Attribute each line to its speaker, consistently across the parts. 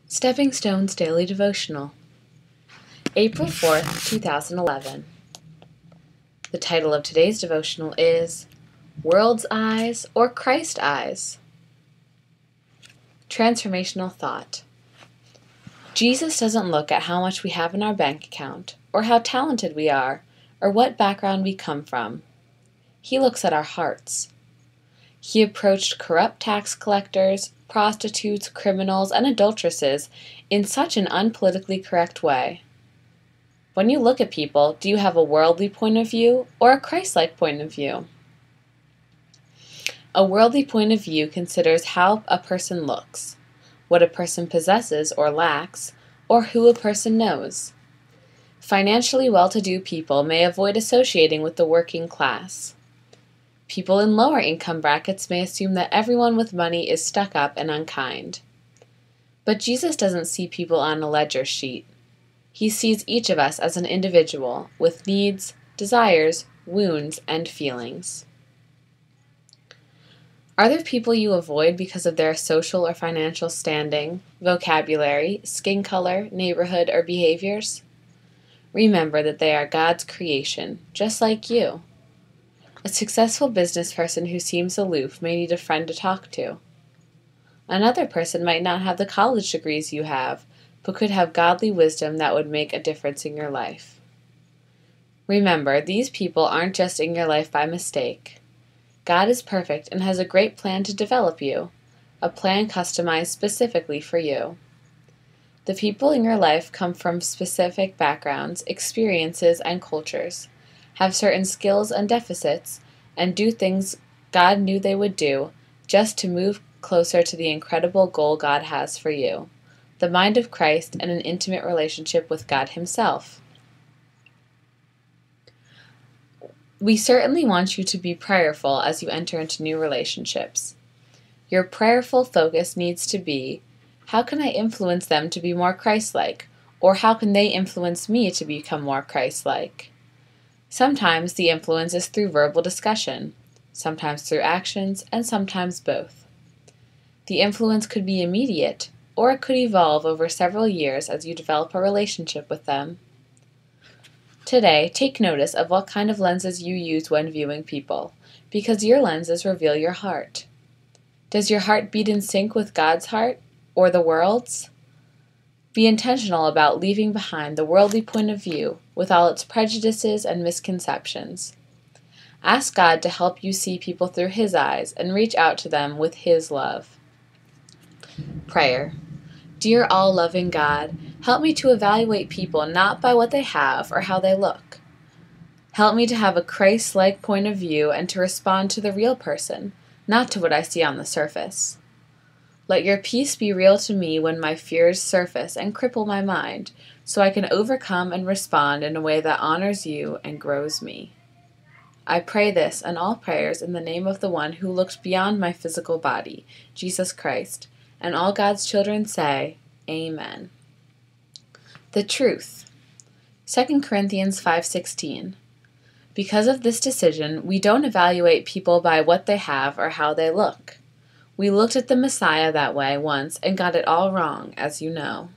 Speaker 1: Stepping Stones Daily Devotional, April 4th, 2011. The title of today's devotional is World's Eyes or Christ Eyes? Transformational Thought. Jesus doesn't look at how much we have in our bank account, or how talented we are, or what background we come from. He looks at our hearts. He approached corrupt tax collectors, prostitutes, criminals, and adulteresses in such an unpolitically correct way. When you look at people, do you have a worldly point of view or a Christ-like point of view? A worldly point of view considers how a person looks, what a person possesses or lacks, or who a person knows. Financially well-to-do people may avoid associating with the working class. People in lower income brackets may assume that everyone with money is stuck up and unkind. But Jesus doesn't see people on a ledger sheet. He sees each of us as an individual with needs, desires, wounds, and feelings. Are there people you avoid because of their social or financial standing, vocabulary, skin color, neighborhood, or behaviors? Remember that they are God's creation, just like you. A successful business person who seems aloof may need a friend to talk to. Another person might not have the college degrees you have, but could have godly wisdom that would make a difference in your life. Remember, these people aren't just in your life by mistake. God is perfect and has a great plan to develop you, a plan customized specifically for you. The people in your life come from specific backgrounds, experiences, and cultures, have certain skills and deficits, and do things God knew they would do just to move closer to the incredible goal God has for you, the mind of Christ and an intimate relationship with God Himself. We certainly want you to be prayerful as you enter into new relationships. Your prayerful focus needs to be, how can I influence them to be more Christ-like, or how can they influence me to become more Christ-like? Sometimes the influence is through verbal discussion, sometimes through actions, and sometimes both. The influence could be immediate, or it could evolve over several years as you develop a relationship with them. Today, take notice of what kind of lenses you use when viewing people, because your lenses reveal your heart. Does your heart beat in sync with God's heart, or the world's? Be intentional about leaving behind the worldly point of view with all its prejudices and misconceptions. Ask God to help you see people through His eyes and reach out to them with His love. Prayer. Dear all-loving God, help me to evaluate people not by what they have or how they look. Help me to have a Christ-like point of view and to respond to the real person, not to what I see on the surface. Let your peace be real to me when my fears surface and cripple my mind, so I can overcome and respond in a way that honors you and grows me. I pray this and all prayers in the name of the one who looked beyond my physical body, Jesus Christ, and all God's children say, Amen. The truth. 2 Corinthians 5:16. Because of this decision, we don't evaluate people by what they have or how they look. We looked at the Messiah that way once and got it all wrong, as you know.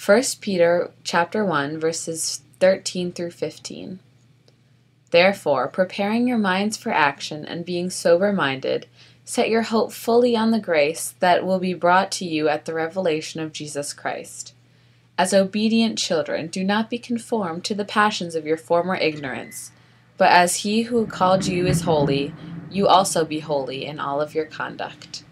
Speaker 1: 1 Peter chapter 1, verses 13 through 15. Therefore, preparing your minds for action and being sober-minded, set your hope fully on the grace that will be brought to you at the revelation of Jesus Christ. As obedient children, do not be conformed to the passions of your former ignorance, but as He who called you is holy, you also be holy in all of your conduct.